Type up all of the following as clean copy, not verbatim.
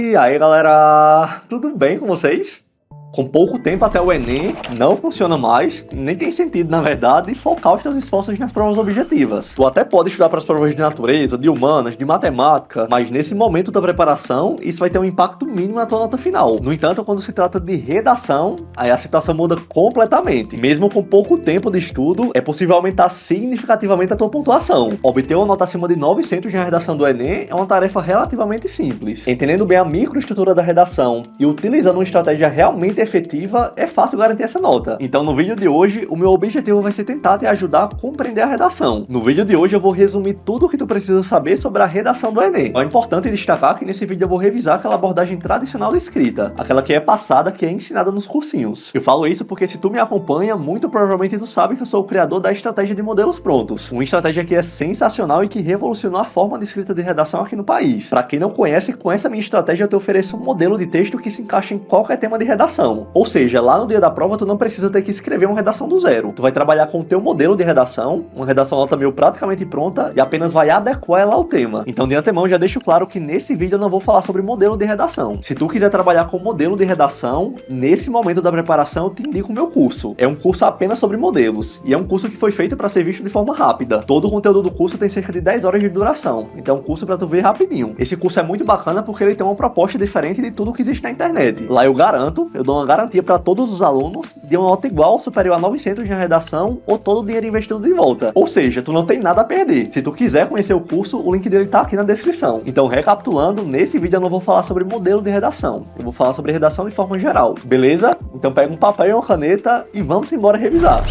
E aí, galera, tudo bem com vocês? Com pouco tempo até o Enem, não funciona mais, nem tem sentido, na verdade, focar os teus esforços nas provas objetivas. Tu até pode estudar para as provas de natureza, de humanas, de matemática, mas nesse momento da preparação, isso vai ter um impacto mínimo na tua nota final. No entanto, quando se trata de redação, aí a situação muda completamente. Mesmo com pouco tempo de estudo, é possível aumentar significativamente a tua pontuação. Obter uma nota acima de 900 na redação do Enem é uma tarefa relativamente simples. Entendendo bem a microestrutura da redação e utilizando uma estratégia realmente efetiva, é fácil garantir essa nota. Então, no vídeo de hoje, o meu objetivo vai ser tentar te ajudar a compreender a redação. No vídeo de hoje, eu vou resumir tudo o que tu precisa saber sobre a redação do Enem. É importante destacar que nesse vídeo eu vou revisar aquela abordagem tradicional de escrita, aquela que é passada, que é ensinada nos cursinhos. Eu falo isso porque se tu me acompanha, muito provavelmente tu sabe que eu sou o criador da estratégia de modelos prontos. Uma estratégia que é sensacional e que revolucionou a forma de escrita de redação aqui no país. Para quem não conhece, com essa minha estratégia eu te ofereço um modelo de texto que se encaixa em qualquer tema de redação. Ou seja, lá no dia da prova tu não precisa ter que escrever uma redação do zero. Tu vai trabalhar com o teu modelo de redação, uma redação nota 1000 praticamente pronta, e apenas vai adequar ela ao tema. Então, de antemão, já deixo claro que nesse vídeo eu não vou falar sobre modelo de redação. Se tu quiser trabalhar com modelo de redação, nesse momento da preparação eu te indico o meu curso. É um curso apenas sobre modelos, e é um curso que foi feito para ser visto de forma rápida. Todo o conteúdo do curso tem cerca de 10 horas de duração, então é um curso para tu ver rapidinho. Esse curso é muito bacana porque ele tem uma proposta diferente de tudo que existe na internet. Lá eu dou uma garantia para todos os alunos de uma nota igual ou superior a 900 na redação ou todo o dinheiro investido de volta. Ou seja, tu não tem nada a perder. Se tu quiser conhecer o curso, o link dele tá aqui na descrição. Então, recapitulando, nesse vídeo eu não vou falar sobre modelo de redação. Eu vou falar sobre redação de forma geral. Beleza? Então pega um papel e uma caneta e vamos embora revisar.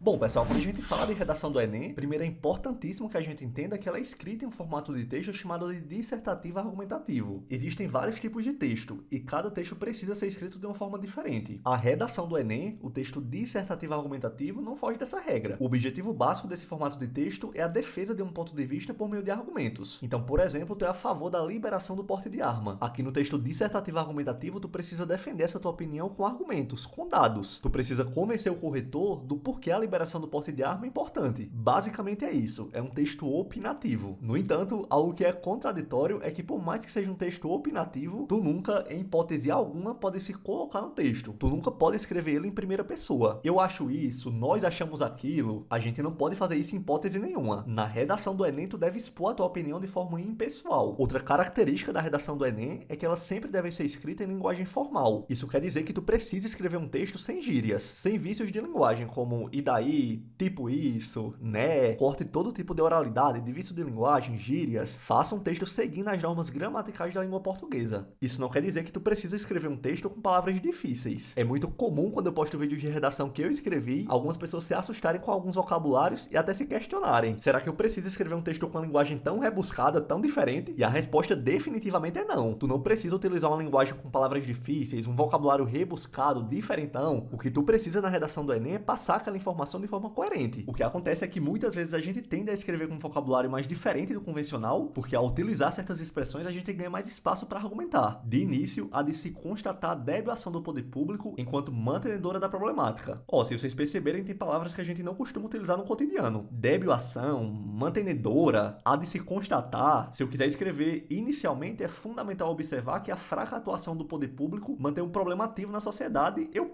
Bom, pessoal, quando a gente fala de redação do Enem, primeiro é importantíssimo que a gente entenda que ela é escrita em um formato de texto chamado de dissertativo argumentativo. Existem vários tipos de texto, e cada texto precisa ser escrito de uma forma diferente. A redação do Enem, o texto dissertativo argumentativo, não foge dessa regra. O objetivo básico desse formato de texto é a defesa de um ponto de vista por meio de argumentos. Então, por exemplo, tu é a favor da liberação do porte de arma. Aqui no texto dissertativo argumentativo, tu precisa defender essa tua opinião com argumentos, com dados. Tu precisa convencer o corretor do porquê a liberação do porte de arma é importante. Basicamente é isso, é um texto opinativo. No entanto, algo que é contraditório é que por mais que seja um texto opinativo, tu nunca, em hipótese alguma, pode se colocar no texto. Tu nunca pode escrever ele em primeira pessoa. Eu acho isso, nós achamos aquilo, a gente não pode fazer isso em hipótese nenhuma. Na redação do Enem, tu deve expor a tua opinião de forma impessoal. Outra característica da redação do Enem é que ela sempre deve ser escrita em linguagem formal. Isso quer dizer que tu precisa escrever um texto sem gírias, sem vícios de linguagem, como e daí, tipo isso, né? Corte todo tipo de oralidade, de vício de linguagem, gírias. Faça um texto seguindo as normas gramaticais da língua portuguesa. Isso não quer dizer que tu precisa escrever um texto com palavras difíceis. É muito comum quando eu posto vídeos de redação que eu escrevi, algumas pessoas se assustarem com alguns vocabulários e até se questionarem. Será que eu preciso escrever um texto com uma linguagem tão rebuscada, tão diferente? E a resposta definitivamente é não. Tu não precisa utilizar uma linguagem com palavras difíceis, um vocabulário rebuscado, diferentão. O que tu precisa na redação do Enem é passar aquela informação de forma coerente. O que acontece é que muitas vezes a gente tende a escrever com um vocabulário mais diferente do convencional, porque ao utilizar certas expressões a gente ganha mais espaço para argumentar. De início, há de se constatar a débil ação do poder público enquanto mantenedora da problemática. Se vocês perceberem, tem palavras que a gente não costuma utilizar no cotidiano. Débil ação, mantenedora, há de se constatar. Se eu quiser escrever inicialmente, é fundamental observar que a fraca atuação do poder público mantém um problema ativo na sociedade. Eu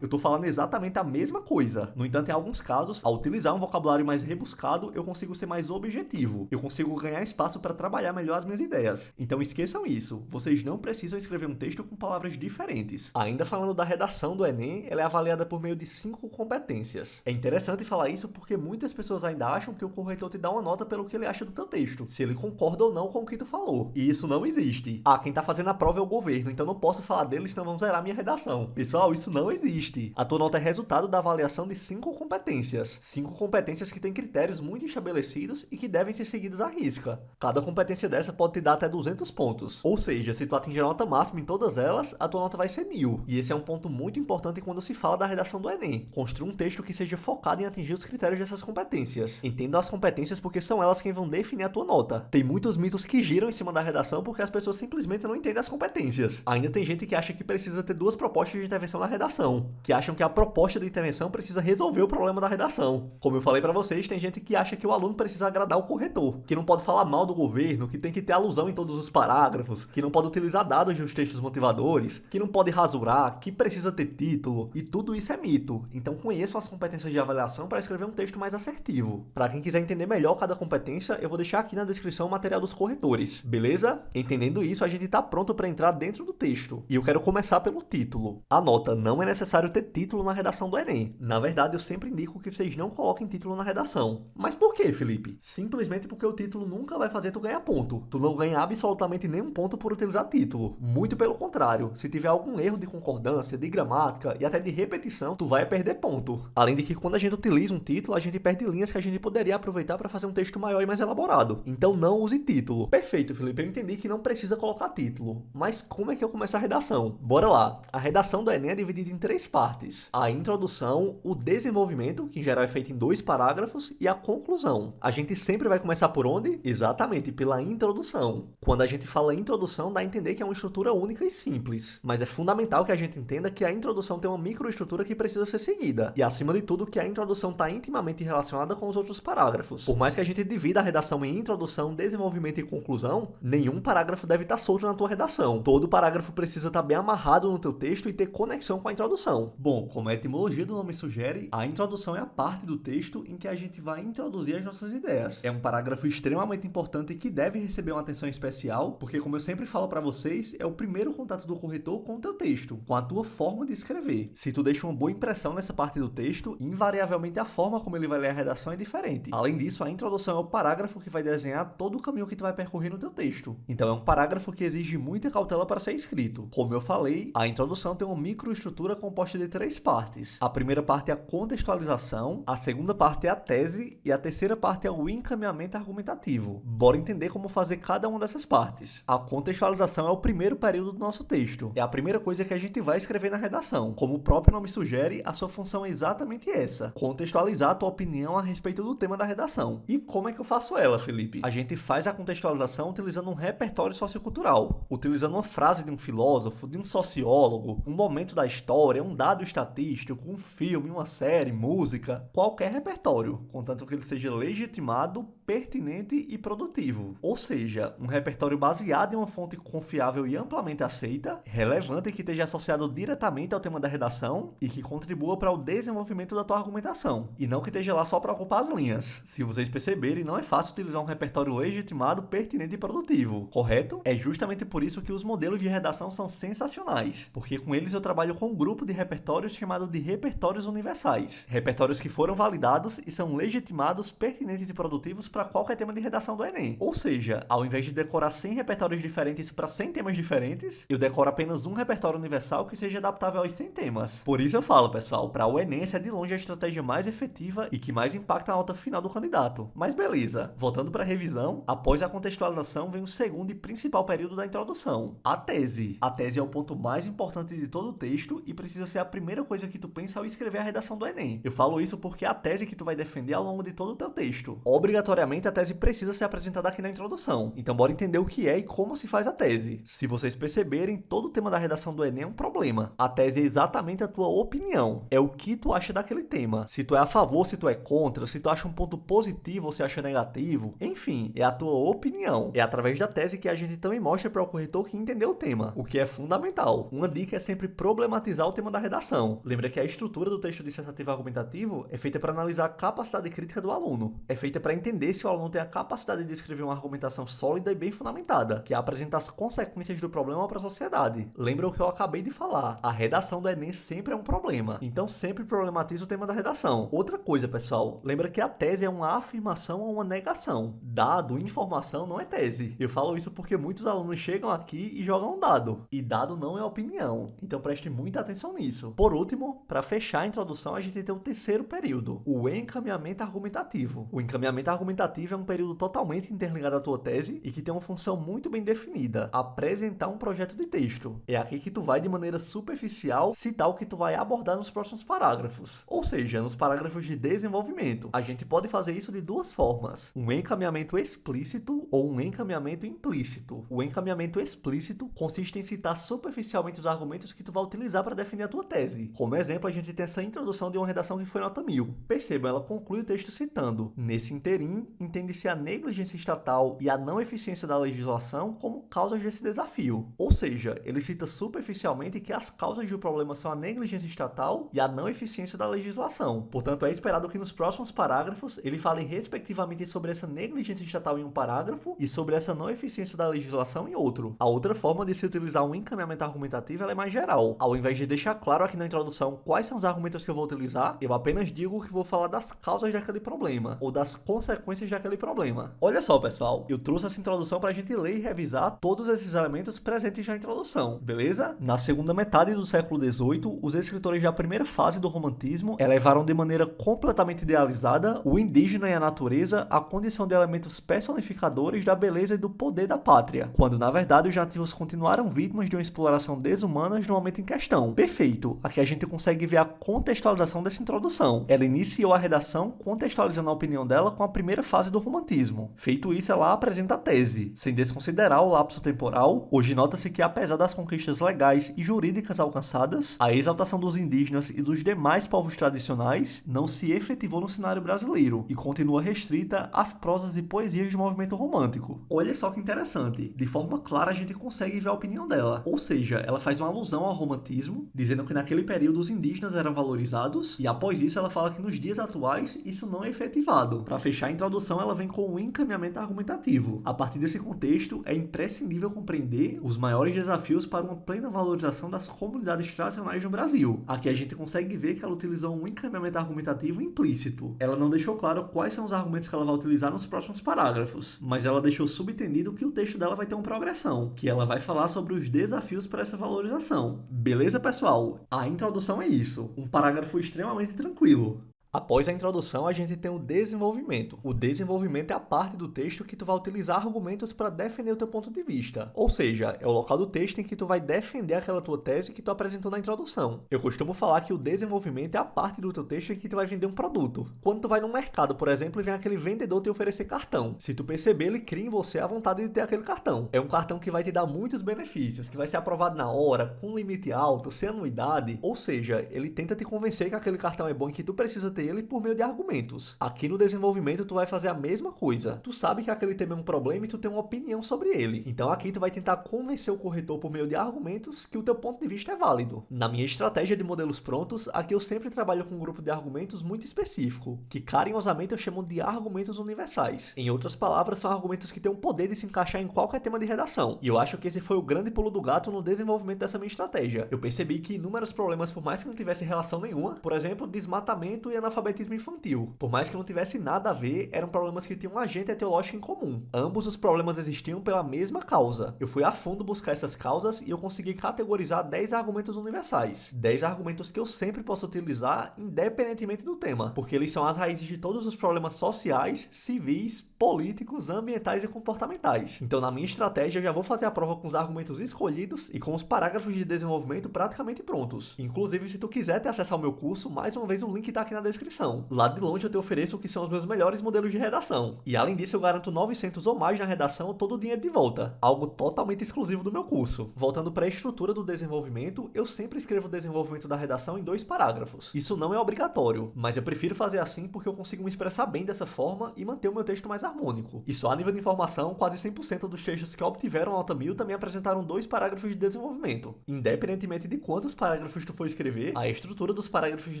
tô falando exatamente a mesma coisa. No entanto, em alguns casos, ao utilizar um vocabulário mais rebuscado, eu consigo ser mais objetivo. Eu consigo ganhar espaço para trabalhar melhor as minhas ideias. Então esqueçam isso. Vocês não precisam escrever um texto com palavras diferentes. Ainda falando da redação do Enem, ela é avaliada por meio de 5 competências. É interessante falar isso porque muitas pessoas ainda acham que o corretor te dá uma nota pelo que ele acha do teu texto, se ele concorda ou não com o que tu falou. E isso não existe. Quem tá fazendo a prova é o governo, então não posso falar deles, senão vão zerar minha redação. Pessoal, isso não existe. A tua nota é resultado da avaliação de 5 competências. 5 competências que têm critérios muito estabelecidos e que devem ser seguidos à risca. Cada competência dessa pode te dar até 200 pontos. Ou seja, se tu atingir a nota máxima em todas elas, a tua nota vai ser 1000. E esse é um ponto muito importante quando se fala da redação do Enem. Construa um texto que seja focado em atingir os critérios dessas competências. Entenda as competências porque são elas quem vão definir a tua nota. Tem muitos mitos que giram em cima da redação porque as pessoas simplesmente não entendem as competências. Ainda tem gente que acha que precisa ter 2 propostas de intervenção na redação, que acham que a proposta de intervenção precisa resolver o problema problema da redação. Como eu falei pra vocês, tem gente que acha que o aluno precisa agradar o corretor, que não pode falar mal do governo, que tem que ter alusão em todos os parágrafos, que não pode utilizar dados nos textos motivadores, que não pode rasurar, que precisa ter título, e tudo isso é mito. Então conheçam as competências de avaliação para escrever um texto mais assertivo. Para quem quiser entender melhor cada competência, eu vou deixar aqui na descrição o material dos corretores, beleza? Entendendo isso, a gente tá pronto para entrar dentro do texto. E eu quero começar pelo título. Anota, não é necessário ter título na redação do Enem. Na verdade, eu sempre indico que vocês não coloquem título na redação. Mas por quê, Felipe? Simplesmente porque o título nunca vai fazer tu ganhar ponto. Tu não ganha absolutamente nenhum ponto por utilizar título. Muito pelo contrário, se tiver algum erro de concordância, de gramática e até de repetição, tu vai perder ponto. Além de que quando a gente utiliza um título, a gente perde linhas que a gente poderia aproveitar para fazer um texto maior e mais elaborado. Então não use título. Perfeito, Felipe, eu entendi que não precisa colocar título. Mas como é que eu começo a redação? Bora lá. A redação do Enem é dividida em 3 partes. A introdução, o desenvolvimento, que em geral é feito em 2 parágrafos, e a conclusão. A gente sempre vai começar por onde? Exatamente, pela introdução. Quando a gente fala introdução, dá a entender que é uma estrutura única e simples. Mas é fundamental que a gente entenda que a introdução tem uma microestrutura que precisa ser seguida. E acima de tudo, que a introdução está intimamente relacionada com os outros parágrafos. Por mais que a gente divida a redação em introdução, desenvolvimento e conclusão, nenhum parágrafo deve estar solto na tua redação. Todo parágrafo precisa estar bem amarrado no teu texto e ter conexão com a introdução. Bom, como a etimologia do nome sugere, a introdução é a parte do texto em que a gente vai introduzir as nossas ideias. É um parágrafo extremamente importante que deve receber uma atenção especial, porque como eu sempre falo para vocês, é o primeiro contato do corretor com o teu texto, com a tua forma de escrever. Se tu deixa uma boa impressão nessa parte do texto, invariavelmente a forma como ele vai ler a redação é diferente. Além disso, a introdução é o parágrafo que vai desenhar todo o caminho que tu vai percorrer no teu texto. Então é um parágrafo que exige muita cautela para ser escrito. Como eu falei, a introdução tem uma microestrutura composta de 3 partes. A primeira parte é a contextualização, a segunda parte é a tese e a terceira parte é o encaminhamento argumentativo. Bora entender como fazer cada uma dessas partes. A contextualização é o primeiro período do nosso texto. É a primeira coisa que a gente vai escrever na redação. Como o próprio nome sugere, a sua função é exatamente essa: contextualizar a tua opinião a respeito do tema da redação. E como é que eu faço ela, Felipe? A gente faz a contextualização utilizando um repertório sociocultural, utilizando uma frase de um filósofo, de um sociólogo, um momento da história, um dado estatístico, um filme, uma série, música, qualquer repertório, contanto que ele seja legitimado, pertinente e produtivo. Ou seja, um repertório baseado em uma fonte confiável e amplamente aceita, relevante e que esteja associado diretamente ao tema da redação e que contribua para o desenvolvimento da tua argumentação, e não que esteja lá só para ocupar as linhas. Se vocês perceberem, não é fácil utilizar um repertório legitimado, pertinente e produtivo, correto? É justamente por isso que os modelos de redação são sensacionais, porque com eles eu trabalho com um grupo de repertórios chamado de repertórios universais. Repertórios que foram validados e são legitimados, pertinentes e produtivos para qualquer tema de redação do Enem. Ou seja, ao invés de decorar 100 repertórios diferentes para 100 temas diferentes, eu decoro apenas um repertório universal que seja adaptável aos 100 temas. Por isso eu falo, pessoal, para o Enem essa é de longe a estratégia mais efetiva e que mais impacta a nota final do candidato. Mas beleza, voltando para a revisão, após a contextualização vem o segundo e principal período da introdução, a tese. A tese é o ponto mais importante de todo o texto e precisa ser a primeira coisa que tu pensa ao escrever a redação do Enem. Eu falo isso porque é a tese que tu vai defender ao longo de todo o teu texto. Obrigatoriamente a tese precisa ser apresentada aqui na introdução. Então bora entender o que é e como se faz a tese. Se vocês perceberem, todo o tema da redação do Enem é um problema. A tese é exatamente a tua opinião. É o que tu acha daquele tema. Se tu é a favor, se tu é contra, se tu acha um ponto positivo ou se acha negativo. Enfim, é a tua opinião. É através da tese que a gente também mostra para o corretor que entendeu o tema, o que é fundamental. Uma dica é sempre problematizar o tema da redação. Lembra que a estrutura do texto dissertativo argumentativo é feita para analisar a capacidade crítica do aluno. É feita para entender se o aluno tem a capacidade de escrever uma argumentação sólida e bem fundamentada, que é apresentar as consequências do problema para a sociedade. Lembra o que eu acabei de falar? A redação do Enem sempre é um problema. Então sempre problematiza o tema da redação. Outra coisa, pessoal, lembra que a tese é uma afirmação ou uma negação. Dado, informação não é tese. Eu falo isso porque muitos alunos chegam aqui e jogam um dado. E dado não é opinião. Então preste muita atenção nisso. Por último, para fechar a introdução, a gente tem o terceiro período, o encaminhamento argumentativo. O encaminhamento argumentativo é um período totalmente interligado à tua tese e que tem uma função muito bem definida: apresentar um projeto de texto. É aqui que tu vai, de maneira superficial, citar o que tu vai abordar nos próximos parágrafos. Ou seja, nos parágrafos de desenvolvimento. A gente pode fazer isso de duas formas: um encaminhamento explícito ou um encaminhamento implícito. O encaminhamento explícito consiste em citar superficialmente os argumentos que tu vai utilizar para definir a tua tese. Como exemplo, a gente tem essa introdução de uma redação redação que foi nota 1000. Perceba, ela conclui o texto citando: nesse interim, entende-se a negligência estatal e a não eficiência da legislação como causas desse desafio. Ou seja, ele cita superficialmente que as causas do problema são a negligência estatal e a não eficiência da legislação. Portanto, é esperado que nos próximos parágrafos ele fale respectivamente sobre essa negligência estatal em um parágrafo e sobre essa não eficiência da legislação em outro. A outra forma de se utilizar um encaminhamento argumentativo é mais geral. Ao invés de deixar claro aqui na introdução quais são os argumentos que eu vou utilizar, eu apenas digo que vou falar das causas daquele problema ou das consequências daquele problema. Olha só, pessoal, eu trouxe essa introdução para a gente ler e revisar todos esses elementos presentes na introdução, beleza? Na segunda metade do século XVIII, os escritores da primeira fase do romantismo elevaram de maneira completamente idealizada o indígena e a natureza à condição de elementos personificadores da beleza e do poder da pátria, quando na verdade os nativos continuaram vítimas de uma exploração desumana no momento em questão. Perfeito, aqui a gente consegue ver a contextualização dessa introdução. Ela iniciou a redação contextualizando a opinião dela com a primeira fase do romantismo. Feito isso, ela apresenta a tese. Sem desconsiderar o lapso temporal, hoje nota-se que apesar das conquistas legais e jurídicas alcançadas, a exaltação dos indígenas e dos demais povos tradicionais não se efetivou no cenário brasileiro e continua restrita às prosas e poesias do movimento romântico. Olha só que interessante, de forma clara a gente consegue ver a opinião dela, ou seja, ela faz uma alusão ao romantismo, dizendo que naquele período os indígenas eram valorizados, e após isso ela fala que nos dias atuais isso não é efetivado. Para fechar a introdução, ela vem com um encaminhamento argumentativo. A partir desse contexto, é imprescindível compreender os maiores desafios para uma plena valorização das comunidades tradicionais no Brasil. Aqui a gente consegue ver que ela utilizou um encaminhamento argumentativo implícito. Ela não deixou claro quais são os argumentos que ela vai utilizar nos próximos parágrafos, mas ela deixou subentendido que o texto dela vai ter uma progressão, que ela vai falar sobre os desafios para essa valorização. Beleza, pessoal? A introdução é isso, um parágrafo extremamente tranquilo. Após a introdução, a gente tem o desenvolvimento. O desenvolvimento é a parte do texto que tu vai utilizar argumentos para defender o teu ponto de vista. Ou seja, é o local do texto em que tu vai defender aquela tua tese que tu apresentou na introdução. Eu costumo falar que o desenvolvimento é a parte do teu texto em que tu vai vender um produto. Quando tu vai no mercado, por exemplo, e vem aquele vendedor te oferecer cartão. Se tu perceber, ele cria em você a vontade de ter aquele cartão. É um cartão que vai te dar muitos benefícios, que vai ser aprovado na hora, com limite alto, sem anuidade. Ou seja, ele tenta te convencer que aquele cartão é bom e que tu precisa ter ele por meio de argumentos. Aqui no desenvolvimento tu vai fazer a mesma coisa. Tu sabe que aquele tema é um problema e tu tem uma opinião sobre ele. Então aqui tu vai tentar convencer o corretor por meio de argumentos que o teu ponto de vista é válido. Na minha estratégia de modelos prontos, aqui eu sempre trabalho com um grupo de argumentos muito específico, que carinhosamente eu chamo de argumentos universais. Em outras palavras, são argumentos que têm o poder de se encaixar em qualquer tema de redação. E eu acho que esse foi o grande pulo do gato no desenvolvimento dessa minha estratégia. Eu percebi que inúmeros problemas, por mais que não tivessem relação nenhuma, por exemplo, desmatamento e analfabetismo infantil, por mais que não tivesse nada a ver, eram problemas que tinham um agente etiológico em comum. Ambos os problemas existiam pela mesma causa. Eu fui a fundo buscar essas causas e eu consegui categorizar 10 argumentos universais. 10 argumentos que eu sempre posso utilizar independentemente do tema, porque eles são as raízes de todos os problemas sociais, civis, políticos, ambientais e comportamentais. Então, na minha estratégia, eu já vou fazer a prova com os argumentos escolhidos e com os parágrafos de desenvolvimento praticamente prontos. Inclusive, se tu quiser ter acesso ao meu curso, mais uma vez o link tá aqui na descrição. Lá de longe eu te ofereço o que são os meus melhores modelos de redação. E além disso, eu garanto 900 ou mais na redação todo o dinheiro de volta. Algo totalmente exclusivo do meu curso. Voltando para a estrutura do desenvolvimento, eu sempre escrevo o desenvolvimento da redação em 2 parágrafos. Isso não é obrigatório, mas eu prefiro fazer assim porque eu consigo me expressar bem dessa forma e manter o meu texto mais harmônico. E só a nível de informação, quase 100% dos textos que obtiveram nota 1000 também apresentaram 2 parágrafos de desenvolvimento. Independentemente de quantos parágrafos tu for escrever, a estrutura dos parágrafos de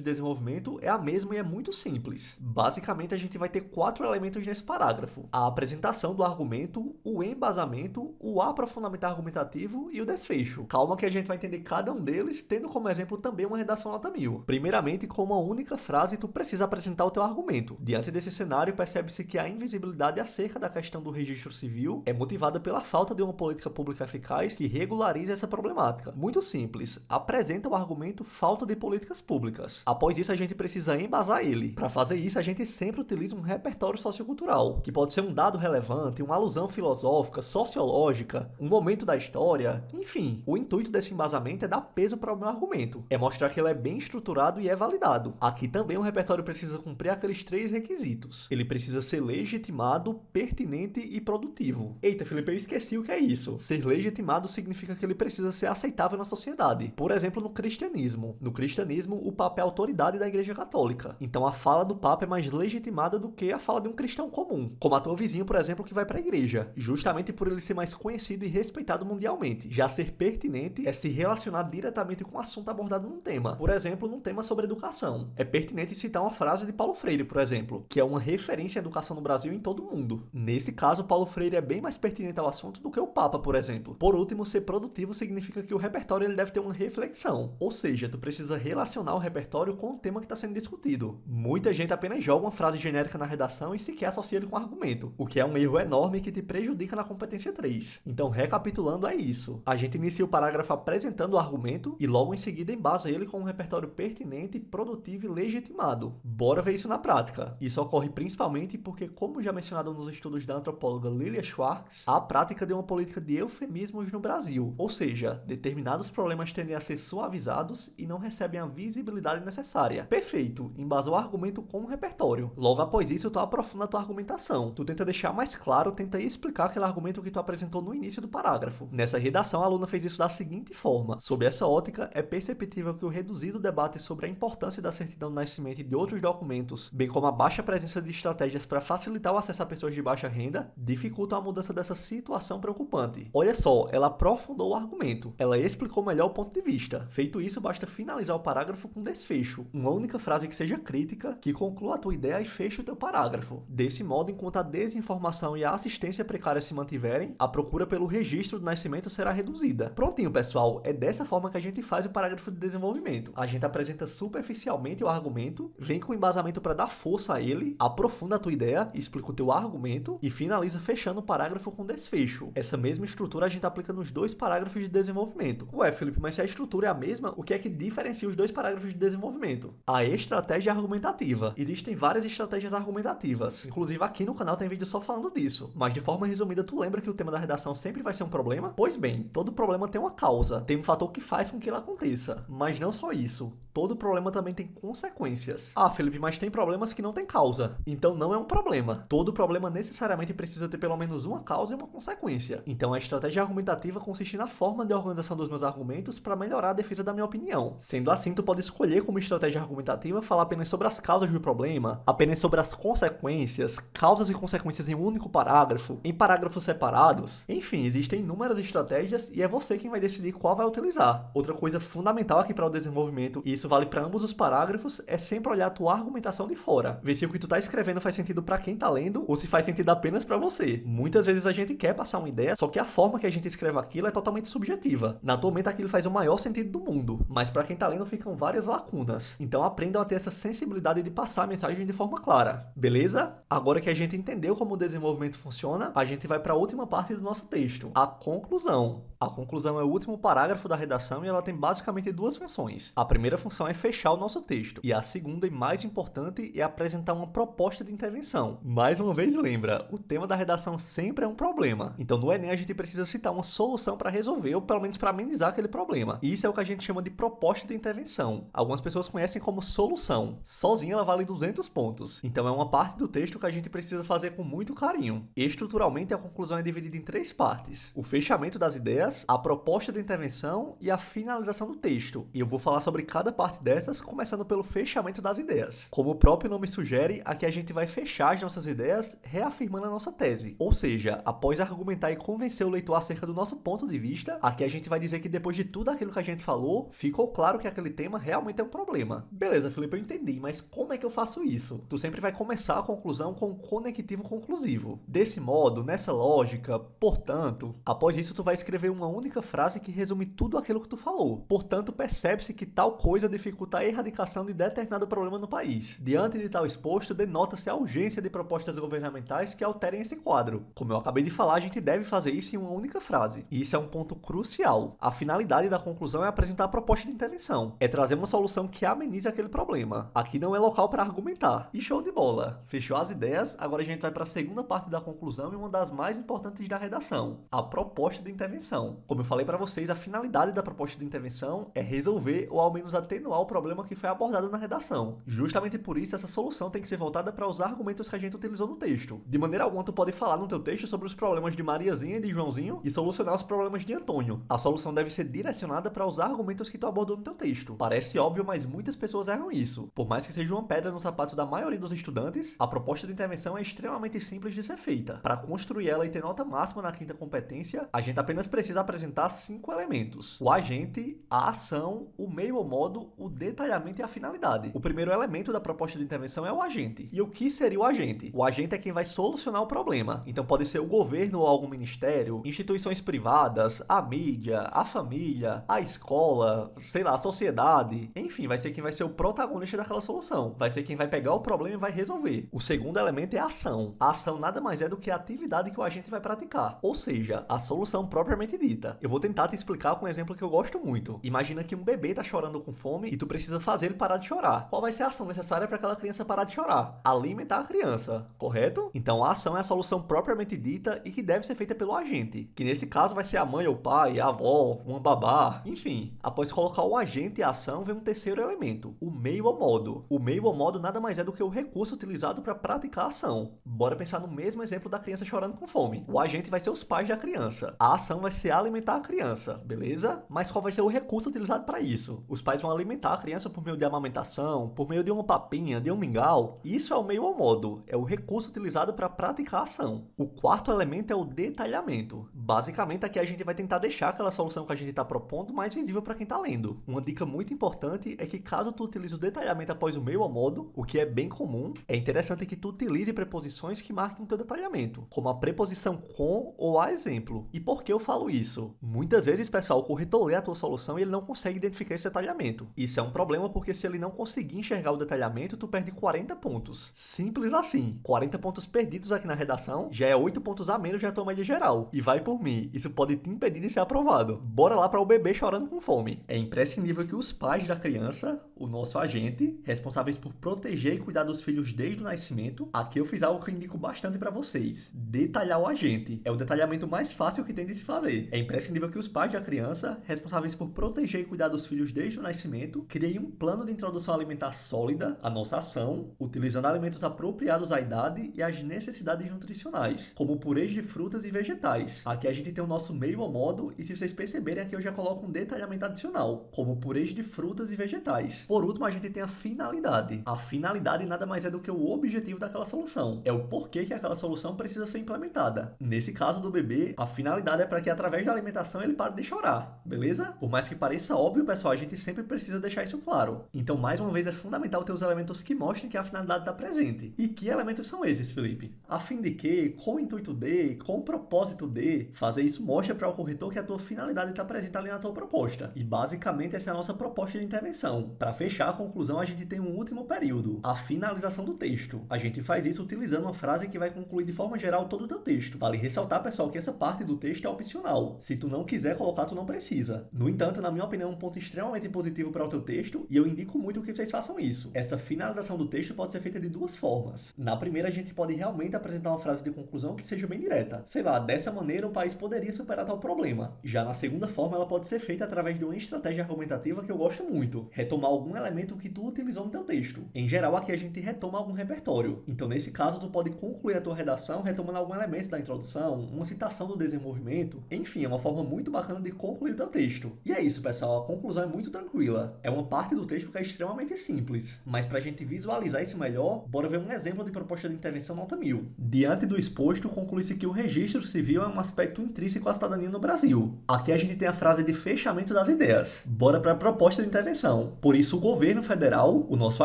desenvolvimento é a mesma e é muito simples. Basicamente, a gente vai ter 4 elementos nesse parágrafo: a apresentação do argumento, o embasamento, o aprofundamento argumentativo e o desfecho. Calma que a gente vai entender cada um deles, tendo como exemplo também uma redação nota 1000. Primeiramente, com uma única frase, tu precisa apresentar o teu argumento. Diante desse cenário, percebe-se que a invisibilidade acerca da questão do registro civil é motivada pela falta de uma política pública eficaz que regularize essa problemática. Muito simples, apresenta o argumento falta de políticas públicas. Após isso, a gente precisa embasar ele. Para fazer isso, a gente sempre utiliza um repertório sociocultural, que pode ser um dado relevante, uma alusão filosófica, sociológica, um momento da história, enfim. O intuito desse embasamento é dar peso para o meu argumento, é mostrar que ele é bem estruturado e é validado. Aqui também o repertório precisa cumprir aqueles 3 requisitos. Ele precisa ser legitimado, pertinente e produtivo. Eita, Felipe, eu esqueci o que é isso. Ser legitimado significa que ele precisa ser aceitável na sociedade. Por exemplo, no cristianismo. No cristianismo, o papel autoridade da Igreja Católica. católica. Então a fala do Papa é mais legitimada do que a fala de um cristão comum, como a tua vizinho, por exemplo, que vai para a igreja, justamente por ele ser mais conhecido e respeitado mundialmente. Já ser pertinente é se relacionar diretamente com o assunto abordado num tema. Por exemplo, num tema sobre educação. É pertinente citar uma frase de Paulo Freire, por exemplo, que é uma referência à educação no Brasil e em todo o mundo. Nesse caso, Paulo Freire é bem mais pertinente ao assunto do que o Papa, por exemplo. Por último, ser produtivo significa que o repertório ele deve ter uma reflexão, ou seja, tu precisa relacionar o repertório com o tema que está sendo discutido. Muita gente apenas joga uma frase genérica na redação e sequer associa ele com argumento, o que é um erro enorme que te prejudica na competência 3. Então, recapitulando, é isso. A gente inicia o parágrafo apresentando o argumento e logo em seguida embasa ele com um repertório pertinente, produtivo e legitimado. Bora ver isso na prática. Isso ocorre principalmente porque, como já mencionado nos estudos da antropóloga Lilia Schwartz, há a prática de uma política de eufemismos no Brasil, ou seja, determinados problemas tendem a ser suavizados e não recebem a visibilidade necessária. Perfeito, embasou o argumento com o repertório. Logo após isso, tu aprofunda a tua argumentação. Tu tenta deixar mais claro, tenta explicar aquele argumento que tu apresentou no início do parágrafo. Nessa redação, a aluna fez isso da seguinte forma. Sob essa ótica, é perceptível que o reduzido debate sobre a importância da certidão do nascimento e de outros documentos, bem como a baixa presença de estratégias para facilitar o acesso a pessoas de baixa renda, dificultam a mudança dessa situação preocupante. Olha só, ela aprofundou o argumento. Ela explicou melhor o ponto de vista. Feito isso, basta finalizar o parágrafo com desfecho. Uma única frase que seja crítica, que conclua a tua ideia e feche o teu parágrafo. Desse modo, enquanto a desinformação e a assistência precária se mantiverem, a procura pelo registro do nascimento será reduzida. Prontinho, pessoal. É dessa forma que a gente faz o parágrafo de desenvolvimento. A gente apresenta superficialmente o argumento, vem com embasamento para dar força a ele, aprofunda a tua ideia, explica o teu argumento e finaliza fechando o parágrafo com desfecho. Essa mesma estrutura a gente aplica nos dois parágrafos de desenvolvimento. Ué, Felipe, mas se a estrutura é a mesma, o que é que diferencia os dois parágrafos de desenvolvimento? A estratégia argumentativa. Existem várias estratégias argumentativas. Inclusive aqui no canal tem vídeo só falando disso. Mas de forma resumida, tu lembra que o tema da redação sempre vai ser um problema? Pois bem, todo problema tem uma causa, tem um fator que faz com que ele aconteça. Mas não só isso. Todo problema também tem consequências. Ah, Felipe, mas tem problemas que não têm causa. Então não é um problema. Todo problema necessariamente precisa ter pelo menos uma causa e uma consequência. Então a estratégia argumentativa consiste na forma de organização dos meus argumentos para melhorar a defesa da minha opinião. Sendo assim, tu pode escolher como estratégia argumentativa falar apenas sobre as causas do problema, apenas sobre as consequências, causas e consequências em um único parágrafo, em parágrafos separados. Enfim, existem inúmeras estratégias e é você quem vai decidir qual vai utilizar. Outra coisa fundamental aqui para o desenvolvimento, e isso vale para ambos os parágrafos, é sempre olhar a tua argumentação de fora. Ver se o que tu tá escrevendo faz sentido para quem tá lendo ou se faz sentido apenas para você. Muitas vezes a gente quer passar uma ideia, só que a forma que a gente escreve aquilo é totalmente subjetiva. Na tua mente aquilo faz o maior sentido do mundo, mas para quem tá lendo ficam várias lacunas. Então aprendam a ter essa sensibilidade de passar a mensagem de forma clara. Beleza? Agora que a gente entendeu como o desenvolvimento funciona, a gente vai para a última parte do nosso texto, a conclusão. A conclusão é o último parágrafo da redação e ela tem basicamente duas funções. A primeira função é fechar o nosso texto e a segunda e mais importante é apresentar uma proposta de intervenção. Mais uma vez lembra, o tema da redação sempre é um problema. Então no Enem a gente precisa citar uma solução para resolver ou pelo menos para amenizar aquele problema. E isso é o que a gente chama de proposta de intervenção. Algumas pessoas conhecem como solução. Sozinha ela vale 200 pontos. Então é uma parte do texto que a gente precisa fazer com muito carinho. Estruturalmente a conclusão é dividida em 3 partes. O fechamento das ideias, a proposta de intervenção e a finalização do texto. E eu vou falar sobre cada parte dessas, começando pelo fechamento das ideias. Como o próprio nome sugere, aqui a gente vai fechar as nossas ideias reafirmando a nossa tese. Ou seja, após argumentar e convencer o leitor acerca do nosso ponto de vista, aqui a gente vai dizer que depois de tudo aquilo que a gente falou, ficou claro que aquele tema realmente é um problema. Beleza, Felipe, eu entendi, mas como é que eu faço isso? Tu sempre vai começar a conclusão com um conectivo conclusivo. Desse modo, nessa lógica, portanto, após isso tu vai escrever uma única frase que resume tudo aquilo que tu falou. Portanto, percebe-se que tal coisa dificulta a erradicação de determinado problema no país. Diante de tal exposto, denota-se a urgência de propostas governamentais que alterem esse quadro. Como eu acabei de falar, a gente deve fazer isso em uma única frase. E isso é um ponto crucial. A finalidade da conclusão é apresentar a proposta de intervenção. É trazer uma solução que amenize aquele problema. Aqui não é local para argumentar. E show de bola! Fechou as ideias, agora a gente vai para a segunda parte da conclusão e uma das mais importantes da redação, a proposta de intervenção. Como eu falei para vocês, a finalidade da proposta de intervenção é resolver ou ao menos atenuar o problema que foi abordado na redação. Justamente por isso, essa solução tem que ser voltada para os argumentos que a gente utilizou no texto. De maneira alguma, tu pode falar no teu texto sobre os problemas de Mariazinha e de Joãozinho e solucionar os problemas de Antônio. A solução deve ser direcionada para os argumentos que tu abordou no teu texto. Parece óbvio, mas muitas pessoas erram isso. Por mais que seja uma pedra no sapato da maioria dos estudantes, a proposta de intervenção é extremamente simples de ser feita. Para construir ela e ter nota máxima na quinta competência, a gente apenas precisa apresentar 5 elementos: o agente, a ação, o meio ou modo, o detalhamento e a finalidade. O primeiro elemento da proposta de intervenção é o agente. E o que seria o agente? O agente é quem vai solucionar o problema. Então pode ser o governo ou algum ministério, instituições privadas, a mídia, a família, a escola, sei lá, a sociedade. Enfim, vai ser quem vai ser o protagonista daquela solução. Vai ser quem vai pegar o problema e vai resolver. O segundo elemento é a ação. A ação nada mais é do que a atividade que o agente vai praticar. Ou seja, a solução propriamente dita. Eu vou tentar te explicar com um exemplo que eu gosto muito. Imagina que um bebê tá chorando com fome e tu precisa fazer ele parar de chorar. Qual vai ser a ação necessária para aquela criança parar de chorar? Alimentar a criança, correto? Então a ação é a solução propriamente dita e que deve ser feita pelo agente, que nesse caso vai ser a mãe ou pai, a avó, uma babá, enfim. Após colocar o agente e a ação, vem um terceiro elemento, o meio ou modo. O meio ou modo nada mais é do que o recurso utilizado para praticar a ação. Bora pensar no mesmo exemplo da criança chorando com fome. O agente vai ser os pais da criança. A ação vai ser alimentar a criança, beleza? Mas qual vai ser o recurso utilizado para isso? Os pais vão alimentar a criança por meio de amamentação, por meio de uma papinha, de um mingau. Isso é o meio ou modo, é o recurso utilizado para praticar a ação. O quarto elemento é o detalhamento. Basicamente aqui a gente vai tentar deixar aquela solução que a gente está propondo mais visível para quem está lendo. Uma dica muito importante é que caso tu utilize o detalhamento após o meio ou modo, o que é bem comum, é interessante que tu utilize preposições que marquem o teu detalhamento, como a preposição com ou a exemplo. E por que eu falo isso? Muitas vezes, pessoal, o corretor lê a tua solução e ele não consegue identificar esse detalhamento. Isso é um problema porque se ele não conseguir enxergar o detalhamento, tu perde 40 pontos. Simples assim. 40 pontos perdidos aqui na redação já é 8 pontos a menos na tua média geral. E vai por mim, isso pode te impedir de ser aprovado. Bora lá para o bebê chorando com fome. É imprescindível que os pais da criança, o nosso agente, responsáveis por proteger e cuidar dos filhos desde o nascimento, aqui eu fiz algo que eu indico bastante para vocês. Detalhar o agente. É o detalhamento mais fácil que tem de se fazer. É imprescindível que os pais da criança, responsáveis por proteger e cuidar dos filhos desde o nascimento, criem um plano de introdução alimentar sólida, a nossa ação, utilizando alimentos apropriados à idade e às necessidades nutricionais, como purês de frutas e vegetais. Aqui a gente tem o nosso meio ou modo, e se vocês perceberem aqui eu já coloco um detalhamento adicional, como purês de frutas e vegetais. Por último, a gente tem a finalidade. A finalidade nada mais é do que o objetivo daquela solução. É o porquê que aquela solução precisa ser implementada. Nesse caso do bebê, a finalidade é para que através da alimentação ele pare de chorar, beleza? Por mais que pareça óbvio, pessoal, a gente sempre precisa deixar isso claro. Então, mais uma vez, é fundamental ter os elementos que mostrem que a finalidade está presente. E que elementos são esses, Felipe? A fim de que, com o intuito de, com o propósito de, fazer isso mostra para o corretor que a tua finalidade está presente ali na tua proposta. E basicamente essa é a nossa proposta de intervenção. Para fechar a conclusão, a gente tem um último período, a finalização do texto. A gente faz isso utilizando uma frase que vai concluir de forma geral todo o teu texto. Vale ressaltar, pessoal, que essa parte do texto é opcional. Se tu não quiser colocar, tu não precisa. No entanto, na minha opinião, é um ponto extremamente positivo para o teu texto e eu indico muito que vocês façam isso. Essa finalização do texto pode ser feita de duas formas. Na primeira, a gente pode realmente apresentar uma frase de conclusão que seja bem direta. Sei lá, dessa maneira o país poderia superar tal problema. Já na segunda forma, ela pode ser feita através de uma estratégia argumentativa que eu gosto muito. Retomar algum elemento que tu utilizou no teu texto. Em geral, aqui a gente retoma algum repertório. Então, nesse caso, tu pode concluir a tua redação retomando algum elemento da introdução, uma citação do desenvolvimento. Enfim, é uma forma muito bacana de concluir o teu texto. E é isso, pessoal. A conclusão é muito tranquila. É uma parte do texto que é extremamente simples. Mas pra gente visualizar isso melhor, bora ver um exemplo de proposta de intervenção nota 1000. Diante do exposto, conclui-se que o registro civil é um aspecto intrínseco à cidadania no Brasil. Aqui a gente tem a frase de fechamento das ideias. Bora para a proposta de intervenção. Por isso, o governo federal, o nosso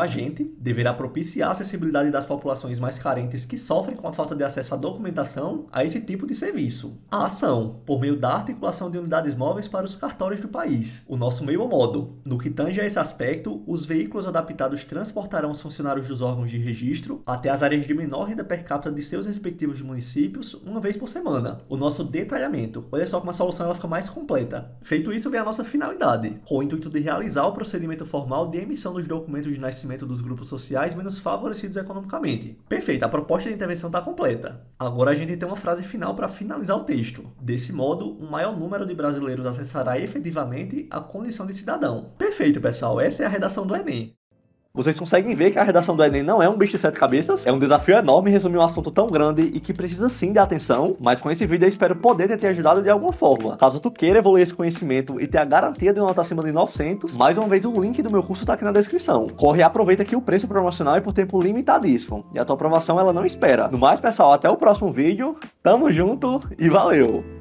agente, deverá propiciar a acessibilidade das populações mais carentes que sofrem com a falta de acesso à documentação a esse tipo de serviço. A ação, por meio da articulação de unidades móveis para os cartórios do país. O nosso meio ou modo. No que tange a esse aspecto, os veículos adaptados transportarão os funcionários dos órgãos de registro até as áreas de menor renda per capita de seus respectivos municípios uma vez por semana. O nosso detalhamento. Olha só como a solução ela fica mais completa. Feito isso, vem a nossa finalidade, com o intuito de realizar o procedimento formal de emissão dos documentos de nascimento dos grupos sociais menos favorecidos economicamente. Perfeito, a proposta de intervenção está completa. Agora a gente tem uma frase final para finalizar o texto. Desse modo, um maior número de brasileiros acessará efetivamente a condição de cidadão. Perfeito, pessoal. Essa é a redação do Enem. Vocês conseguem ver que a redação do Enem não é um bicho de 7 cabeças? É um desafio enorme resumir um assunto tão grande e que precisa sim de atenção, mas com esse vídeo eu espero poder ter te ajudado de alguma forma. Caso tu queira evoluir esse conhecimento e ter a garantia de uma nota acima de 900, mais uma vez o link do meu curso tá aqui na descrição. Corre e aproveita que o preço promocional é por tempo limitadíssimo, e a tua aprovação ela não espera. No mais, pessoal, até o próximo vídeo, tamo junto e valeu!